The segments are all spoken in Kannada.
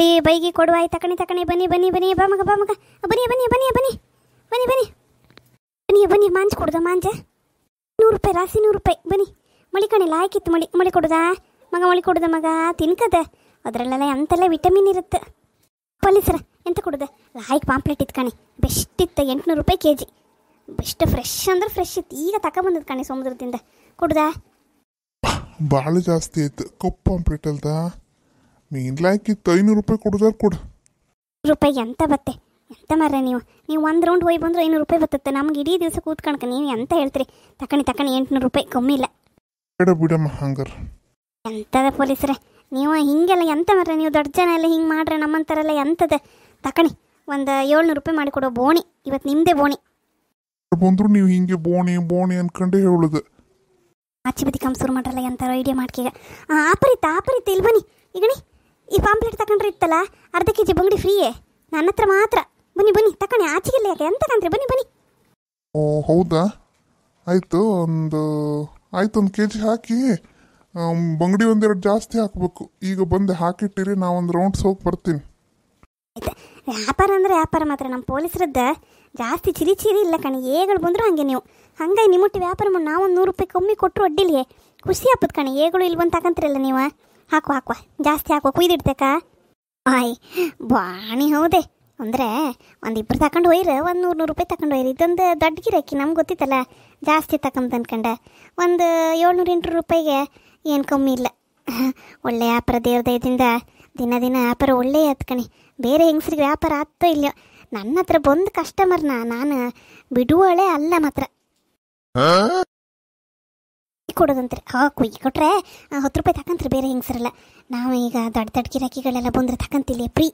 ಬಂಗಡಿ ಬೈಗಿ ಕೊಡುವ ಆಯ್ತು ತಕಣಿ ಬನ್ನಿ ಬನ್ನಿ ಬನ್ನಿ ಬಾ ಮಗ ಬನ್ನಿ ಬನ್ನಿ ಬನ್ನಿ ಬನ್ನಿ ಬನ್ನಿ ಬನ್ನಿ ಬನ್ನಿ ಬನ್ನಿ ಮಾಂಜ್ ಕೊಡುದ ಮಾಂಜ 100 ರೂಪಾಯಿ ರಾಸಿ 100 ರೂಪಾಯಿ ಬನ್ನಿ ಮಳಿ ಕಣಿಲ್ಲ ಆಯ್ಕಿತ್ತು ಮಳಿ ಕೊಡುದಾ ಮಗ ಮಳಿ ಕೊಡುದ ಮಗ ತಿನ್ಕದ ಅದರಲ್ಲೆಲ್ಲ ಎಂತೆಲ್ಲ ವಿಟಮಿನ್ ಇರುತ್ತೆ ಪೊಲೀಸರ ಎಂತ ಕೊಡುದ ಲಾಯ್ಕ್ ಪಾಂಪ್ಲೆಟ್ ಇತ್ತು ಕಣಿ ಬೆಸ್ಟ್ ಇತ್ತು 800 ರೂಪಾಯಿ ಕೆಜಿ ಬೆಸ್ಟ್ ಫ್ರೆಶ್ ಅಂದ್ರೆ ಫ್ರೆಶ್ ಇತ್ತು ಈಗ ತಗೊಬಂದದ ಕಣಿ ಸಮುದ್ರದಿಂದ ಕೊಡುದಾ ಭಾಳ ಜಾಸ್ತಿ ಆಯ್ತು ಕಪ್ಪು ಪಾಂಪ್ಲೆಟ್ ಅಲ್ದ ಮೀನು ಲಾಯ್ಕಿತ್ತು 500 ರೂಪಾಯಿ ಕೊಡುದಾರ ಕೊಡು ರೂಪಾಯಿಗೆ ಎಂತ ಬತ್ತೆ ಎಂತ ಮಾರ್ರೆ ನೀವು ಒಂದು ರೌಂಡ್ ಹೋಗಿ ಬಂದ್ರೆ 500 ರೂಪಾಯಿ ಬರ್ತತ್ತೆ ನಮ್ಗೆ ಇಡೀ ದಿವಸ ಕೂತ್ಕಣಕ ನೀವು ಎಂತ ಹೇಳ್ತೀರಿ ತಕಣಿ 800 ರೂಪಾಯಿ ಕಮ್ಮಿ ಇಲ್ಲ ಬಿಡಮ್ಮ ಹಂಗಾರ ಎಂತದ ಪೊಲೀಸರೇ ನೀವು ಹಿಂಗೆಲ್ಲ ಎಂತ ಮಾರ್ರೆ ನೀವು ದೊಡ್ಡ ಜನ ಎಲ್ಲ ಹಿಂಗೆ ಮಾಡ್ರೆ ನಮ್ಮಂತಾರೆಲ್ಲ ಎಂತದ ತಕಣಿ ಒಂದು 700 ರೂಪಾಯಿ ಮಾಡಿಕೊಡೋ ಬೋಣಿ ಇವತ್ತು ನಿಮ್ಮದೇ ಬೋಣಿ ಬಂದ್ರು ನೀವು ಹಿಂಗೆ ಬೋಣಿ ಅನ್ಕೊಂಡೇ ಹೇಳುದು ಆಚೆ ಬದಿ ಕಂಸೂರು ಮಾಡ್ರಲ್ಲ ಎಂತಾರೋ ಐಡಿಯಾ ಮಾಡ್ಕೀಗ ಆಪರಿತ್ತ ಇಲ್ಲಿ ಬನ್ನಿ ಈಗಣಿ ಈ ಪಾಂಪ್ಲೆಟ್ ತಗೊಂಡ್ರೆ ಇತ್ತಲ್ಲ ಅರ್ಧ ಕೆಜಿ ಬಂಗಡಿ ಫ್ರೀಯೇ ನನ್ನ ಹತ್ರ ಮಾತ್ರ ಬನ್ನಿ ತಕಣಿ ಆಚೆಗಿಲ್ಲ ಯಾಕೆ ಎಂತ ಕಂತ್ರಿ ಬನ್ನಿ ಓ ಹೌದಾ ಆಯ್ತು ಒಂದು ಕೆಜಿ ಹಾಕಿ ಬಂಗಡಿ ಒಂದೆರಡು ಜಾಸ್ತಿ ಹಾಕಬೇಕು ಈಗ ಬಂದು ಹಾಕಿಟ್ಟಿರಿ ನಾ ಒಂದು ರೌಂಡ್ಸ್ ಹೋಗಿ ಬರ್ತೀನಿ ಆಯ್ತು ವ್ಯಾಪಾರ ಅಂದರೆ ವ್ಯಾಪಾರ ಮಾತ್ರ ನಮ್ಮ ಪೊಲೀಸರದ್ದು ಜಾಸ್ತಿ ಚಿರಿ ಇಲ್ಲ ಕಣಿ ಏಗಳು ಬಂದರೂ ಹಾಗೆ ನೀವು ಹಂಗಾಗಿ ನಿಮ್ಮೊಟ್ಟಿ ವ್ಯಾಪಾರ ಮಾಡಿ ನಾವು 100 ರೂಪಾಯಿ ಕಮ್ಮಿ ಕೊಟ್ಟರು ಅಡ್ಡಿಲಿಯೇ ಖುಷಿ ಆಪದ ಕಣಿ ಏಗಳು ಇಲ್ಲಿ ಬಂದು ತಗೊಂತೀರಲ್ಲ ನೀವು ಹಾಕುವ ಜಾಸ್ತಿ ಹಾಕುವ ಕುಯ್ದಿಡ್ತೇಕ ಬಾಣಿ ಹೌದೇ ಅಂದರೆ ಒಂದಿಬ್ಬರು ತಗೊಂಡು ಒಯ್ರೆ 100 ರೂಪಾಯಿ ತಗೊಂಡು ಒಯ್ರಿ ಇದೊಂದು ದೊಡ್ಡ ಗಿರಾಕಿ ನಮ್ಗೆ ಗೊತ್ತಿತ್ತಲ್ಲ ಜಾಸ್ತಿ ತಗೊಂಡು ಅನ್ಕಂಡೆ ಒಂದು 700-800 ರೂಪಾಯಿಗೆ ಏನು ಕಮ್ಮಿ ಇಲ್ಲ ಒಳ್ಳೆ ವ್ಯಾಪಾರ ದೇವ್ರದಯದಿಂದ ದಿನ ವ್ಯಾಪಾರ ಒಳ್ಳೆ ಹತ್ಕಣಿ ಬೇರೆ ಹೆಂಗಸ್ರಿಗೆ ವ್ಯಾಪಾರ ಆಗ್ತೋ ಇಲ್ಲೋ ನನ್ನ ಹತ್ರ ಬಂದು ಕಸ್ಟಮರ್ನ ನಾನು ಬಿಡುವಳೆ ಅಲ್ಲ ಮಾತ್ರ ಕೊಡೋದಂತ್ರಿ ಕುಯ್ಯಿ ಕೊಟ್ರೆ 10 ರೂಪಾಯಿ ತಗೊಂತ್ರಿ ಬೇರೆ ಹೆಂಗಸರಲ್ಲ ನಾವು ಈಗ ದೊಡ್ಡ ಗಿರಾಕಿಗಳೆಲ್ಲ ಬಂದರೆ ತಗೊಂತಿಲ್ಲ ಫ್ರೀ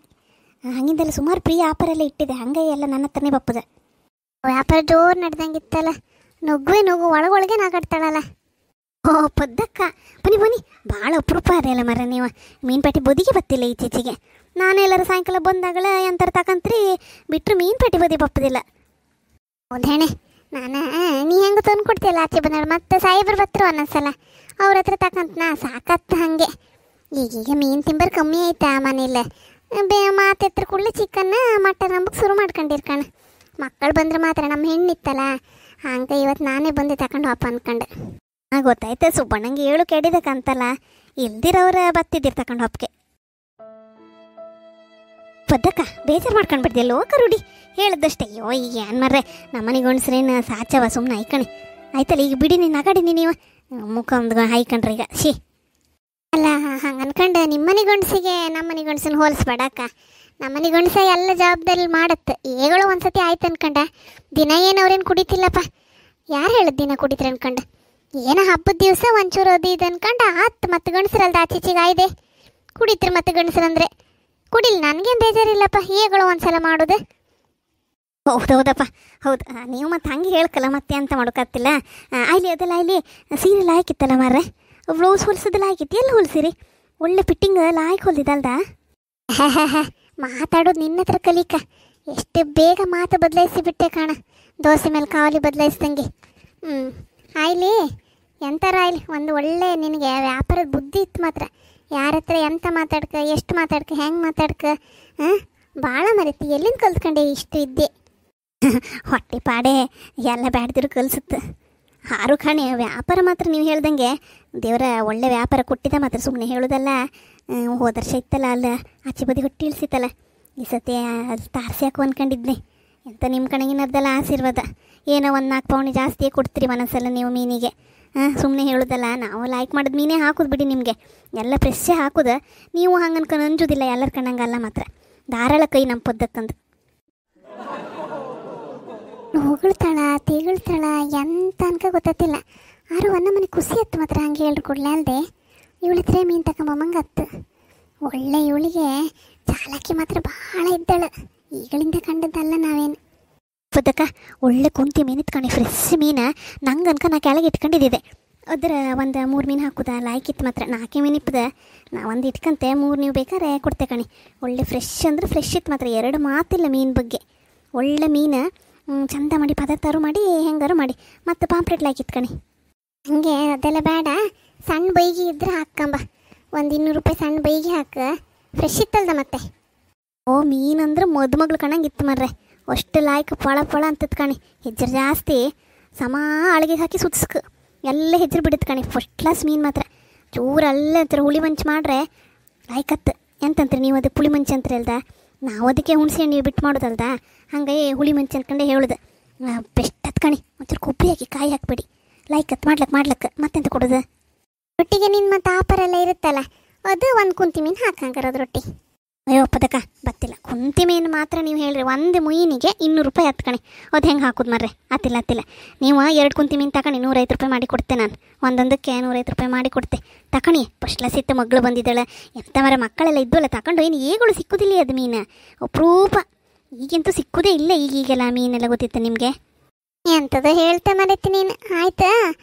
ಹಂಗಿಂದೆಲ್ಲ ಸುಮಾರು ಫ್ರೀ ವ್ಯಾಪಾರ ಎಲ್ಲ ಇಟ್ಟಿದೆ ಹಂಗಾಗಿ ಎಲ್ಲ ನನ್ನ ಹತ್ರನೇ ಬಪ್ಪದ ವ್ಯಾಪಾರ ಜೋರು ನಡೆದಂಗಿತ್ತಲ್ಲ ನುಗ್ಗು ಒಳಗೊಳಗೆ ನಾಗಾಡ್ತಾಳಲ್ಲ ಓ ಪದ್ದಕ್ಕ ಬನ್ನಿ ಭಾಳ ಅಪರೂಪ ಅದೆಲ್ಲ ಮರ ನೀವು ಮೀನುಪೇಟೆ ಬದಿಗೆ ಬತ್ತಿಲ್ಲ ಈಚೀಚೆಗೆ ನಾನು ಎಲ್ಲರೂ ಸಾಯಂಕಾಲ ಬಂದಾಗಲ ಎಂತಾರು ತಕಂತ್ರಿ ಬಿಟ್ಟರು ಮೀನುಪೇಟೆ ಬದಿ ಬಪ್ಪದಿಲ್ಲ ಹೌದೇಣೆ ನಾನು ನೀ ಹೆಂಗೆ ತಂದು ಕೊಡ್ತೀಯಲ್ಲ ಆಚೆ ಬಂದಾಳ ಮತ್ತೆ ಸಾಯಿಬ್ರು ಬತ್ತರು ಅನ್ನಿಸಲ್ಲ ಅವ್ರ ಹತ್ರ ತಕಂತ ಸಾಕತ್ತ ಹಾಗೆ ಈಗೀಗ ಮೀನು ತಿಂಬರ್ ಕಮ್ಮಿ ಆಯ್ತಾ ಮನೇಲಿ ಮಾತೆತ್ರ ಕೂಡಲೇ ಚಿಕನ್ನ ಮಟನ್ ಅಂಬಕ್ಕೆ ಶುರು ಮಾಡ್ಕೊಂಡಿರ್ಕಣ ಮಕ್ಕಳು ಬಂದ್ರೆ ಮಾತ್ರ ನಮ್ಮ ಹೆಣ್ಣಿತ್ತಲ್ಲ ಹಂಗೆ ಇವತ್ತು ನಾನೇ ಬಂದು ತಗೊಂಡು ಹೋಪ ಅನ್ಕಂಡೆ ಗೊತ್ತಾಯ್ತು ಸುಬ್ಬಣ್ಣಂಗೆ 7 ಕೆಡಿದಕ್ಕಂತಲ್ಲ ಇಲ್ದಿರವ್ರ ಬತ್ತಿದ್ದೀರಿ ತಗೊಂಡು ಹಪ್ಗೆ ಪದ್ದಕ್ಕ ಬೇಜಾರು ಮಾಡ್ಕೊಂಡ್ಬಿಡ್ದೆ ಲೋಕ ರೂಢಿ ಹೇಳಿದಷ್ಟೇ ಅಯ್ಯೋ ಈಗ ಏನು ಮರ್ರೆ ನಮ್ಮನೆಗೆ ಗಂಡಸ್ರೇನು ಸಾಚವ ಸುಮ್ಮನೆ ಐಕಣಿ ಆಯ್ತಲ್ಲ ಈಗ ಬಿಡಿ ನೀನು ನಗಾಡಿನಿ ನೀವು ಮುಖ ಒಂದು ಹಾಯ್ಕೊಂಡ್ರಿ ಈಗ ಅಲ್ಲ ಹಂಗೆ ಅನ್ಕಂಡು ನಿಮ್ಮನೆ ಗಂಡಸಿಗೆ ನಮ್ಮನೆ ಗಂಡಸನ್ನ ಹೋಲಿಸ್ಬೇಡಕ್ಕ ನಮ್ಮನೆ ಗಂಡಸ ಎಲ್ಲ ಜವಾಬ್ದಾರಿ ಮಾಡತ್ತೆ ಏಗಳು ಒಂದ್ಸತಿ ಆಯ್ತು ಅನ್ಕಂಡ ದಿನ ಏನು ಅವ್ರೇನು ಕುಡಿತಿಲ್ಲಪ್ಪ ಯಾರು ಹೇಳಿದ್ ದಿನ ಕುಡಿತ್ರಿ ಅನ್ಕಂಡು ಏನೋ ಹಬ್ಬದ ದಿವಸ ಒಂಚೂರು ಅದು ಇದು ಅನ್ಕಂಡು ಮತ್ತೆ ಗಂಡಸರಲ್ದ ಆಚೀಚೆಗೆ ಆಯ್ದೆ ಕುಡಿತ್ರಿ ಮತ್ತೆ ಗಂಡಸರಂದ್ರೆ ಕುಡಿಲಿ ನನಗೇನು ಬೇಜಾರಿಲ್ಲಪ್ಪ ಏಗಳು ಒಂದ್ಸಲ ಮಾಡೋದು ಹೌದಪ್ಪ ಹೌದು ನೀವು ಮತ್ತೆ ಹಂಗೆ ಹೇಳ್ಕಲ್ಲ ಮತ್ತೆ ಅಂತ ಮಾಡೋಕ್ಕಾಗ್ತಿಲ್ಲ ಅಲ್ಲಿ ಅದೆಲ್ಲ ಇಲ್ಲಿ ಸೀರೆಲ್ಲ ಹಾಕಿತ್ತಲ್ಲ ಮಾರ್ರೆ ಬ್ಲೌಸ್ ಹೊಲ್ಸೋದೆಲ್ಲ ಹಾಕಿತ್ತು ಎಲ್ಲಿ ಹೊಲ್ಸಿರಿ ಒಳ್ಳೆ ಫಿಟ್ಟಿಂಗ್ ಲಾಯ್ಕ್ ಹೊಲ್ದಿದ್ದಲ್ದ ಮಾತಾಡೋದು ನಿನ್ನ ಹತ್ರ ಕಲಿಕ ಎಷ್ಟು ಬೇಗ ಮಾತು ಬದಲಾಯಿಸಿ ಬಿಟ್ಟೆ ಕಾಣ ದೋಸೆ ಮೇಲೆ ಕಾವಲಿ ಬದಲಾಯಿಸ್ದಂಗೆ ಆಯ್ಲಿ ಎಂಥರ ಆಯ್ಲಿ ಒಂದು ಒಳ್ಳೆ ನಿನಗೆ ವ್ಯಾಪಾರದ ಬುದ್ಧಿ ಇತ್ತು ಮಾತ್ರ ಯಾರ ಹತ್ರ ಎಂತ ಮಾತಾಡ್ಕ ಎಷ್ಟು ಮಾತಾಡ್ಕ ಹೆಂಗೆ ಮಾತಾಡ್ಕ ಭಾಳ ಮರೀತಿ ಎಲ್ಲಿಂದ ಕಲ್ತ್ಕೊಂಡೆ ಇಷ್ಟು ಇದ್ದೆ ಹೊಟ್ಟೆ ಪಾಡೆ ಎಲ್ಲ ಬ್ಯಾಡ್ದಿರು ಕಲಿಸುತ್ತೆ ಹಾರು ಕಾಣೆ ವ್ಯಾಪಾರ ಮಾತ್ರ ನೀವು ಹೇಳ್ದಂಗೆ ದೇವರ ಒಳ್ಳೆ ವ್ಯಾಪಾರ ಕೊಟ್ಟಿದ್ದ ಮಾತ್ರ ಸುಮ್ಮನೆ ಹೇಳೋದಲ್ಲ ಹೋದ ವರ್ಷ ಇತ್ತಲ್ಲ ಅಲ್ಲ ಆಚೆ ಬದಿ ಹೊಟ್ಟೆ ಇಳಿಸಿತ್ತಲ್ಲ ಈ ಸತಿ ಅದು ತಾರಸಿ ಹಾಕು ಅಂದ್ಕೊಂಡಿದ್ದೆ ಎಂತ ನಿಮ್ಮ ಕಣಗಿನರ್ದಲ್ಲ ಆಶೀರ್ವಾದ ಏನೋ 1-4 ಪೌಂಡ್ ಜಾಸ್ತಿಯೇ ಕೊಡ್ತೀರಿ ಒಂದೊಂದ್ಸಲ ನೀವು ಮೀನಿಗೆ ಸುಮ್ಮನೆ ಹೇಳೋದಲ್ಲ ನಾವು ಲೈಕ್ ಮಾಡಿದ ಮೀನೇ ಹಾಕೋದು ಬಿಡಿ ನಿಮಗೆ ಎಲ್ಲ ಫ್ರೆಶ್ಶೇ ಹಾಕೋದು ನೀವು ಹಂಗೆ ಅನ್ಕೊಂಡು ಅಂಜೋದಿಲ್ಲ ಎಲ್ಲರ ಕಣ್ಣಂಗಲ್ಲ ಮಾತ್ರ ಧಾರಾಳ ಕೈ ನಮ್ಮ ಪದ್ದಕ್ಕಂದು ಹೊಗಳ್ತಾಳ ತೆಗಳ್ತಾಳ ಎಂತ ಅನ್ಕ ಗೊತ್ತಿಲ್ಲ ಆರು ಒಂದು ಮನೆ ಖುಷಿ ಹತ್ತು ಮಾತ್ರ ಹಂಗೆ ಹೇಳ್ರು ಕೊಡ್ಲೇ ಅಲ್ಲದೆ ಇವಳಿದ್ರೆ ಮೀನು ತಗೊಂಬಂಗತ್ತು ಒಳ್ಳೆ ಇವಳಿಗೆ ಚಾಲಕಿ ಮಾತ್ರ ಭಾಳ ಇದ್ದಾಳೆ ಈಗಳಿಂದ ಕಂಡದ್ದಲ್ಲ ನಾವೇನು ಪದಕ್ಕ ಒಳ್ಳೆ ಕುಂತಿ ಮೀನು ಇತ್ಕೊಂಡು ಫ್ರೆಶ್ ಮೀನು ನಂಗೆ ಅನ್ಕ ನಾ ಕೆಳಗೆ ಇಟ್ಕೊಂಡಿದ್ದೆ ಅದ್ರ ಒಂದು 3 ಮೀನು ಹಾಕುದ ಲಾಯ್ಕಿತ್ತು ಮಾತ್ರ 4 ಮೀನು ಇಪ್ಪದ ನಾ ಒಂದು ಇಟ್ಕಂತೆ 3 ನೀವು ಬೇಕಾದ್ರೆ ಕೊಡ್ತೆ ಕಣಿ ಒಳ್ಳೆ ಫ್ರೆಶ್ ಅಂದ್ರೆ ಫ್ರೆಶ್ ಇತ್ತು ಮಾತ್ರ 2 ಮಾತಿಲ್ಲ ಮೀನು ಬಗ್ಗೆ ಒಳ್ಳೆ ಮೀನು ಚಂದ ಮಾಡಿ ಪದಾರ್ಥರು ಮಾಡಿ ಹೆಂಗಾರು ಮಾಡಿ ಮತ್ತು ಪಾಂಪ್ಲೆಟ್ ಲಾಯ್ಕಿತ್ತು ಕಣಿ ಹಂಗೆ ಅದೆಲ್ಲ ಬೇಡ ಸಣ್ಣ ಬೈಗಿ ಇದ್ರೆ ಹಾಕಂಬ ಒಂದು 200 ರೂಪಾಯಿ ಸಣ್ಣ ಬೈಗಿ ಹಾಕ ಫ್ರೆಶ್ ಇತ್ತಲ್ದ ಮತ್ತೆ. ಓ ಮೀನಂದ್ರೆ ಮದುಮಗಳು ಕಣಂಗಿತ್ತು ಮರ್ರೆ, ಅಷ್ಟು ಲಾಯ್ಕ ಪಳ ಪಳ ಅಂತದ್ ಕಣಿ. ಹೆಜ್ಜರು ಜಾಸ್ತಿ ಸಮ ಅಳಿಗೆ ಹಾಕಿ ಸುತ್ಸ್ಕ ಎಲ್ಲ ಹೆಜ್ಜರು ಬಿಡುತ್ತೆ ಕಣಿ. ಫಸ್ಟ್ ಕ್ಲಾಸ್ ಮೀನು ಮಾತ್ರ ಚೂರಲ್ಲೇ ಅಂತಾರೆ. ಹುಳಿ ಮಂಚು ಮಾಡ್ರೆ ಲಾಯ್ಕತ್ತು ಎಂತಂತ್ರಿ ನೀವು ಅದಕ್ಕೆ ಪುಳಿ ಮಂಚು ಅಂತ್ರಿ ಅಲ್ದ. ನಾವು ಅದಕ್ಕೆ ಹುಣಸೆ ಹಣ್ಣು ಬಿಟ್ಟು ಮಾಡೋದಲ್ದ, ಹಂಗಾಗಿ ಹುಳಿ ಮಂಚು ಅಂದ್ಕೊಂಡೆ ಹೇಳುದು. ಬೆಸ್ಟ್ ಹತ್ತು ಕಣಿ. ಒಂಚೂರು ಕೊಬ್ಬರಿ ಹಾಕಿ ಕಾಯಿ ಹಾಕ್ಬೇಡಿ, ಲಾಯ್ಕತ್ತು ಮಾಡ್ಲಕ್ಕೆ ಮತ್ತೆಂತ ಕೊಡೋದು. ರೊಟ್ಟಿಗೆ ನಿನ್ನ ಮತ್ತು ಆಪರ ಎಲ್ಲ ಇರುತ್ತಲ್ಲ, ಅದು ಒಂದು ಕುಂತಿ ಮೀನು ಹಾಕಂಗಾರ ಅದು ರೊಟ್ಟಿ. ಅಯ್ಯೋ ಪದಕ ಬತ್ತಿಲ್ಲ. ಕುಂತಿ ಮೀನು ಮಾತ್ರ ನೀವು ಹೇಳ್ರಿ ಒಂದು ಮುಯಿನಿಗೆ 200 ರೂಪಾಯಿ ಹತ್ತು ಕಣಿ. ಅದು ಹೆಂಗೆ ಹಾಕೋದು ಮರ್ರೆ? ಆತಿಲ್ಲ. ನೀವು 2 ಕುಂತಿ ಮೀನು ತಗೊಂಡು 150 ರೂಪಾಯಿ ಮಾಡಿ ಕೊಡ್ತೆ. ನಾನು ಒಂದೊಂದಕ್ಕೆ 150 ರೂಪಾಯಿ ಮಾಡಿ ಕೊಡ್ತೆ. ತಕಣಿ ಫಸ್ಟ್ ಕ್ಲಾಸ್ ಇತ್ತು, ಮಗಳು ಬಂದಿದ್ದಾಳೆ. ಎಂತ ಮರ ಮಕ್ಕಳೆಲ್ಲ ಇದ್ವಲ್ಲ ತಗೊಂಡು ಏನು ಏಗಳು ಸಿಕ್ಕುದಿಲ್ಲ ಅದು ಮೀನು ಅಪರೂಪ. ಈಗಂತೂ ಸಿಕ್ಕುದೇ ಇಲ್ಲ ಈಗೀಗೆಲ್ಲ ಮೀನೆಲ್ಲ ಗೊತ್ತಿತ್ತು ನಿಮಗೆ. ಎಂಥದ್ದು ಹೇಳ್ತಾ ಮರೆತಿ ನೀನು. ಆಯ್ತಾ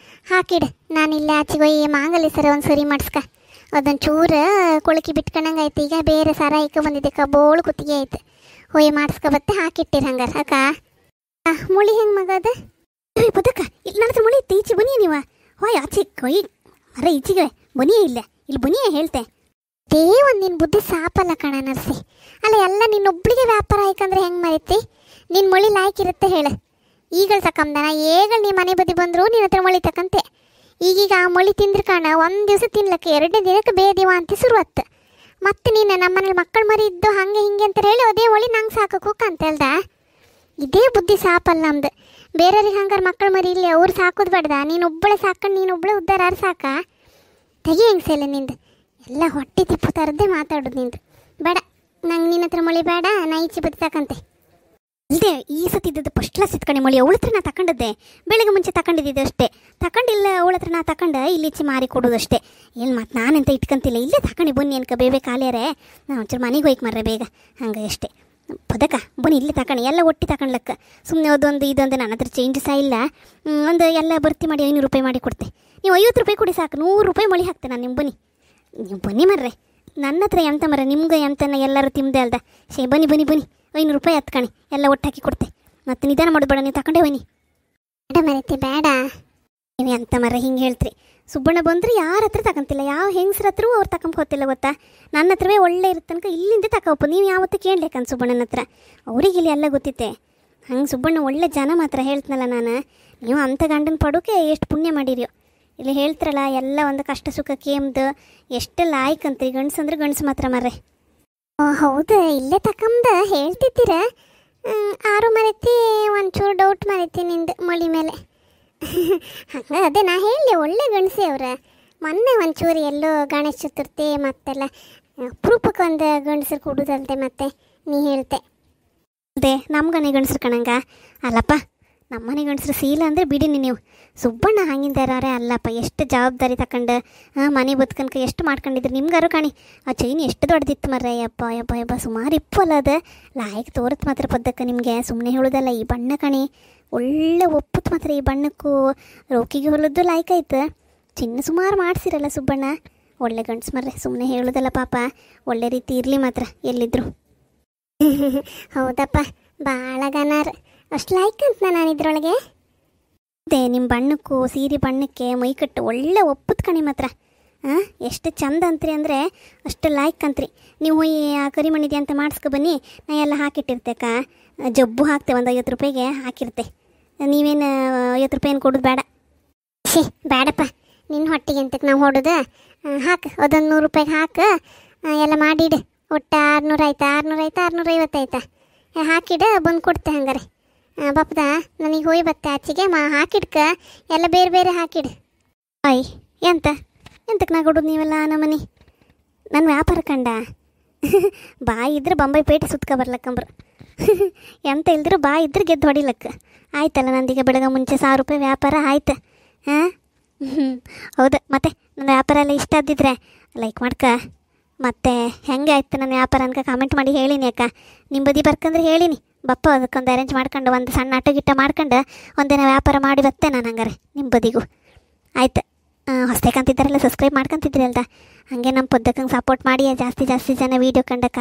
ಹಾಕಿಡು, ನಾನಿಲ್ಲ ಆಚೆಗೆ ಹೋಗಿ ಮಾಂಗಲ್ಯ ಸರ ಒಂದು ಸರಿ ಮಾಡಿಸ್ಕ. ಅದೊಂದು ಚೂರು ಕೊಳಕಿ ಬಿಟ್ಕೊಂಡಂಗೆ ಆಯ್ತು. ಈಗ ಬೇರೆ ಸರ ಇಕ್ಕ ಬಂದಿದ್ದೆ, ಕಬೋಳು ಕುತ್ತಿಗೆ ಆಯ್ತು. ಹೋಯ್ ಮಾಡಿಸ್ಕೊ ಬತ್ತೆ ಹಾಕಿಟ್ಟಿರ ಹಂಗಾರ ಅಕ್ಕ. ಮುಳಿ ಹೆಂಗೆ ಮಗ ಅದು? ಬದಕ್ಕ ಇಲ್ಲಿ ನನ್ನ ಹತ್ರ ಮುಳಿ ಇತ್ತು. ಈಚೆ ಬನ್ನಿ ನೀವು. ಹೋಯ್ ಆಚೆ ಕೊಯ್ ಮರ ಈಚೆಗೆ ಬನಿಯೇ ಇಲ್ಲ. ಇಲ್ಲಿ ಬನಿಯೇ ಹೇಳ್ತೆ. ದೇ ಒಂದು ನಿನ್ನ ಬುದ್ಧಿ ಸಾಪಲ್ಲ ಕಣ ನರ್ಸಿ. ಅಲ್ಲ ಎಲ್ಲ ನಿನ್ನೊಬ್ಳಿಗೆ ವ್ಯಾಪಾರ ಆಯ್ಕಂದ್ರೆ ಹೆಂಗೆ ಮರಿತಿ? ನಿನ್ನ ಮೊಳಿ ಲಾಯ್ಕಿರುತ್ತೆ ಹೇಳು. ಈಗಳು ತಕಂದನ ಏಗಳು ನೀ ಮನೆ ಬದಿ ಬಂದರು ನಿನ್ನ ಹತ್ರ ಮೊಳಿ ತಕಂತೆ. ಈಗೀಗ ಆ ಮೊಳಿ ತಿಂದ್ರೆ ಕಾಣ ಒಂದು ದಿವಸ ತಿನ್ಲಕ್ಕೆ 2ನೇ ದಿನಕ್ಕೆ ಬೇದಿವ ಅಂತ ಶುರುವತ್ತು. ಮತ್ತೆ ನೀನು ನಮ್ಮನೇಲಿ ಮಕ್ಕಳು ಮರಿ ಇದ್ದು ಹಾಗೆ ಹಿಂಗೆ ಅಂತ ಹೇಳಿ ಅದೇ ಮೊಳಿ ನಂಗೆ ಸಾಕೋಕು ಅಂತ ಹೇಳ್ದ. ಇದೇ ಬುದ್ಧಿ ಸಾಪಲ್ಲ ನಮ್ದು. ಬೇರೆಯವ್ರಿಗೆ ಹಂಗಾರೆ ಮಕ್ಕಳು ಮರಿ ಇಲ್ಲಿ ಅವ್ರು ಸಾಕೋದು ಬೇಡ್ದ. ನೀನೊಬ್ಬಳೆ ಸಾಕೊಂಡು ನೀನೊಬ್ಬಳೆ ಉದ್ದಾರ ಯಾರು ಸಾಕ? ತೆಗಿ ಹೆಂಗ್ಸಲ್ಲ ನಿಂದು ಎಲ್ಲ ಹೊಟ್ಟೆ ತಿಪ್ಪು ಥರದ್ದೇ ಮಾತಾಡೋದು ನಿಂದು. ಬೇಡ ನಂಗೆ ನಿನ್ನ ಹತ್ರ ಮೊಳಿ ಬೇಡ, ನಾ ಈಚೆ ಬದಿ ತಕಂತೆ. ಇಲ್ಲದೆ ಈ ಸತಿ ಇದ್ದದ್ದು ಫಸ್ಟ್ ಕ್ಲಾಸ್ ಇತ್ಕಣೆ ಮೊಳಿ. ಅವಳ ಹತ್ರ ನಾ ತಗೊಂಡದ್ದೆ, ಬೆಳಗ್ಗೆ ಮುಂಚೆ ತಗೊಂಡಿದ್ದೆ ಅಷ್ಟೇ. ತಗೊಂಡಿಲ್ಲ ಅವಳ ಹತ್ರ ನಾ ತಗೊಂಡು ಇಲ್ಲಿಚ್ಚೆ ಮಾರಿ ಕೊಡೋದಷ್ಟೇ. ಏನು ಮತ್ತು ನಾನೆಂತ ಇಟ್ಕೊಂತಿಲ್ಲ. ಇಲ್ಲೇ ತಗೊಂಡು ಬನ್ನಿ ಅನ್ಕ ಬೇಬೆ ಖಾಲಿಯಾರೆ. ನಾನು ಒಂಚೂರು ಮನೆಗೆ ಹೋಯ್ಕೆ ಮರ್ರೆ ಬೇಗ ಹಂಗೆ ಅಷ್ಟೇ. ಪದಕ ಬನ್ನಿ ಇಲ್ಲಿ ತಗೊಂಡು ಎಲ್ಲ ಒಟ್ಟಿ ತಗೊಂಡ್ಲಕ್ಕ. ಸುಮ್ಮನೆ ಅದೊಂದು ಇದೊಂದು ನನ್ನ ಹತ್ರ ಚೇಂಜ್ ಸಹ ಇಲ್ಲ. ಒಂದು ಎಲ್ಲ ಭರ್ತಿ ಮಾಡಿ 500 ರೂಪಾಯಿ ಮಾಡಿ ಕೊಡ್ತೆ. ನೀವು 50 ರೂಪಾಯಿ ಕೊಡಿ ಸಾಕು, 100 ರೂಪಾಯಿ ಮೊಳಿ ಹಾಕ್ತೆ ನಾನು. ನಿಮ್ಮ ಬನ್ನಿ, ನೀವು ಬನ್ನಿ ಮರ್ರೆ. ನನ್ನ ಹತ್ರ ಎಂತ ಮರ ನಿಮ್ಗೆ ಎಂತನ ಎಲ್ಲರೂ ತಿಂದೆ ಅಲ್ದ. ಬನ್ನಿ 500 ರೂಪಾಯಿ ಹತ್ಕಣಿ ಎಲ್ಲ ಒಟ್ಟು ಹಾಕಿ ಕೊಡ್ತೆ. ಮತ್ತು ನಿಧಾನ ಮಾಡೋದು ಬೇಡ, ನೀವು ತಗೊಂಡೇ ಬನ್ನಿ. ಬೇಡ ಮರೈತಿ ಬೇಡ. ನೀವು ಎಂತ ಮರ ಹಿಂಗೆ ಹೇಳ್ತೀರಿ? ಸುಬ್ಬಣ್ಣ ಬಂದರೆ ಯಾರ ಹತ್ರ ತಗೊಂತಿಲ್ಲ, ಯಾವ ಹೆಂಗಸ್ರ ಹತ್ರವೂ ಅವ್ರು ತಗೊಂಬೋತಿಲ್ಲ ಗೊತ್ತಾ. ನನ್ನ ಹತ್ರವೇ ಒಳ್ಳೆ ಇರ್ತನಕ ಇಲ್ಲಿಂದ ತಗೋಪ್ಪ. ನೀವು ಯಾವತ್ತೂ ಕೇಳಬೇಕಂತ ಸುಬ್ಬಣ್ಣನ ಹತ್ರ. ಅವ್ರಿಗೆ ಇಲ್ಲಿ ಎಲ್ಲ ಗೊತ್ತಿತ್ತೆ. ಹಂಗೆ ಸುಬ್ಬಣ್ಣ ಒಳ್ಳೆ ಜನ ಮಾತ್ರ ಹೇಳ್ತನಲ್ಲ ನಾನು. ನೀವು ಅಂಥ ಗಂಡನ ಪಡೋಕೆ ಎಷ್ಟು ಪುಣ್ಯ ಮಾಡಿರಿಯೋ. ಇಲ್ಲಿ ಹೇಳ್ತಿರಲ್ಲ ಎಲ್ಲ ಒಂದು ಕಷ್ಟ ಸುಖ ಕೇಮ್ದು ಎಷ್ಟೆಲ್ಲ ಆಯ್ಕಂತ್ರಿ. ಗಂಡ್ಸು ಅಂದ್ರೆ ಗಂಡ್ಸು ಮಾತ್ರ ಮರ್ರೆ. ಓ ಹೌದು, ಇಲ್ಲೇ ತಕಂದ ಹೇಳ್ತಿದ್ದೀರ. ಆರು ಮರೈತಿ ಒಂಚೂರು ಡೌಟ್ ಮರೈತಿ ನಿಂದು ಮೊಳಿ ಮೇಲೆ. ಹಂಗೆ ಅದೇ ನಾ ಹೇಳಿ ಒಳ್ಳೆ ಗಂಡಸಿ ಅವ್ರ. ಮೊನ್ನೆ ಒಂಚೂರು ಎಲ್ಲೋ ಗಣೇಶ ಚತುರ್ಥಿ ಮತ್ತೆಲ್ಲ ಅಪರೂಪಕ್ಕೆ ಒಂದು ಗಂಡಸರು ಕೊಡೋದಲ್ದೆ ಮತ್ತೆ ನೀ ಹೇಳ್ತೆ. ಅದೇ ನಮ್ಗನೆ ಗಂಡಸ್ರು ಕಣಂಗ ಅಲ್ಲಪ್ಪ. ನಮ್ಮನೆ ಗಂಡಸ್ರು ಸೀಲ ಅಂದರೆ ಬಿಡಿನಿ ನೀವು. ಸುಬ್ಬಣ್ಣ ಹಂಗಿಂದಾರೆ ಅಲ್ಲಪ್ಪ. ಎಷ್ಟು ಜವಾಬ್ದಾರಿ ತಗೊಂಡು ಮನೆ ಬದುಕನ್ಕ ಎಷ್ಟು ಮಾಡ್ಕೊಂಡಿದ್ರು ನಿಮ್ಗಾರು ಕಾಣಿ. ಆ ಚೈನ್ ಎಷ್ಟು ದೊಡ್ಡದಿತ್ತು ಮರ್ರೆ. ಯಪ್ಪ ಸುಮಾರು ಇಪ್ಪಲ್ಲ ಅದು. ಲಾಯ್ಕ್ ತೋರತ್ ಮಾತ್ರ ಪದ್ದಕ್ಕೆ ನಿಮಗೆ ಸುಮ್ಮನೆ ಹೇಳೋದಲ್ಲ. ಈ ಬಣ್ಣ ಕಣಿ ಒಳ್ಳೆ ಒಪ್ಪತ್ತು ಮಾತ್ರ. ಈ ಬಣ್ಣಕ್ಕೂ ರೋಕಿಗೆ ಹೊಲದ್ದು ಲಾಯ್ಕಾಯ್ತು. ಚಿನ್ನ ಸುಮಾರು ಮಾಡಿಸಿರಲ್ಲ ಸುಬ್ಬಣ್ಣ. ಒಳ್ಳೆ ಗಂಡ್ಸು ಮರ್ರೆ, ಸುಮ್ಮನೆ ಹೇಳೋದಲ್ಲ ಪಾಪ. ಒಳ್ಳೆ ರೀತಿ ಇರಲಿ ಮಾತ್ರ ಎಲ್ಲಿದ್ರು. ಹೌದಪ್ಪ, ಭಾಳ ಗನಾರ್ ಅಷ್ಟು ಲಾಯ್ಕಂತ ನಾನು ಇದ್ರೊಳಗೆ. ಅದೇ ನಿಮ್ಮ ಬಣ್ಣಕ್ಕೂ ಸೀರೆ ಬಣ್ಣಕ್ಕೆ ಮೈಕಟ್ಟು ಒಳ್ಳೆ ಒಪ್ಪತ್ತು ಕಣಿ ಮಾತ್ರ. ಎಷ್ಟು ಚಂದ ಅಂತ್ರಿ ಅಂದರೆ ಅಷ್ಟು ಲಾಯ್ಕ್ ಅಂತ್ರಿ. ನೀವು ಹೋಗಿ ಆ ಕರಿಮಣಿದೆ ಅಂತ ಮಾಡಿಸ್ಕೊ ಬನ್ನಿ. ನಾ ಎಲ್ಲ ಹಾಕಿಟ್ಟಿರ್ತೇಕ. ಜಬ್ಬು ಹಾಕ್ತೆ ಒಂದು 50 ರೂಪಾಯಿಗೆ ಹಾಕಿರ್ತೆ. ನೀವೇನು 50 ರೂಪಾಯಿ ಏನು ಕೊಡೋದು ಬೇಡ. ಬೇಡಪ್ಪ, ನಿನ್ನ ಹೊಟ್ಟಿಗೆ ಅಂತಕ್ಕೆ ನಾವು ಹೊಡೋದು. ಹಾಕು ಅದೊಂದು 100 ರೂಪಾಯಿಗೆ ಹಾಕು. ಎಲ್ಲ ಮಾಡಿಡು. ಒಟ್ಟು 600 ಆಯ್ತಾ? 650 ಆಯ್ತಾ? ಹಾಕಿಡ ಬಂದು ಕೊಡ್ತೆ ಹಂಗಾರೆ. ಬಾಪದ ನನಗೆ ಹೋಯ್ ಬತ್ತೆ ಆಚೆಗೆ ಹಾಕಿಡ್ಕ. ಎಲ್ಲ ಬೇರೆ ಬೇರೆ ಹಾಕಿಡು. ಆಯ್ ಎಂತಕ್ಕೆ ನಾ ಕೊಡೋದು ನೀವೆಲ್ಲ ನಮ್ಮನೆ? ನನ್ನ ವ್ಯಾಪಾರ ಕಂಡ ಬಾಯಿ ಇದ್ರೆ ಬೊಂಬೈ ಪೇಟೆ ಸುತ್ಕೊ ಬರ್ಲಕ್ಕಂಬ್ರು. ಎಂತ ಇಲ್ದಿರೋ ಬಾಯಿ ಇದ್ರೆ ಗೆದ್ದು ಹೊಡಿಲಕ್ಕ. ಆಯ್ತಲ್ಲ ನಂದೀಗ ಬೆಳಗ್ಗೆ ಮುಂಚೆ 1000 ರೂಪಾಯಿ ವ್ಯಾಪಾರ ಆಯ್ತು. ಹೌದು. ಮತ್ತೆ ನನ್ನ ವ್ಯಾಪಾರ ಎಲ್ಲ ಇಷ್ಟ ಆದಿದ್ರೆ ಲೈಕ್ ಮಾಡ್ಕ. ಮತ್ತು ಹೆಂಗೆ ಆಯ್ತು ನನ್ನ ವ್ಯಾಪಾರ ಅನ್ಕ ಕಾಮೆಂಟ್ ಮಾಡಿ ಹೇಳಿನಿ ಅಕ್ಕ. ನಿಮ್ಮ ಬದಿ ಬರ್ಕಂದ್ರೆ ಹೇಳಿನಿ ಬಪ್ಪ. ಅದಕ್ಕೊಂದು ಅರೇಂಜ್ ಮಾಡ್ಕೊಂಡು ಒಂದು ಸಣ್ಣ ಆಟೋ ಗಿಟ್ಟ ಮಾಡ್ಕೊಂಡು ಒಂದಿನ ವ್ಯಾಪಾರ ಮಾಡಿ ಬತ್ತೆ ನಾನು ಹಂಗಾರೆ ನಿಮ್ಮ ಬದಿಗೂ. ಆಯ್ತು. ಹೊಸದೇಕಂತಿದ್ದಾರಲ್ಲ ಸಬ್ಸ್ಕ್ರೈಬ್ ಮಾಡ್ಕೊತಿದ್ರಿ ಅಲ್ದ. ಹಾಗೆ ನಮ್ಮ ಪದ್ದಕ್ಕಂಗೆ ಸಪೋರ್ಟ್ ಮಾಡಿ ಜಾಸ್ತಿ ಜನ ವೀಡಿಯೋ ಕಂಡಕ್ಕ.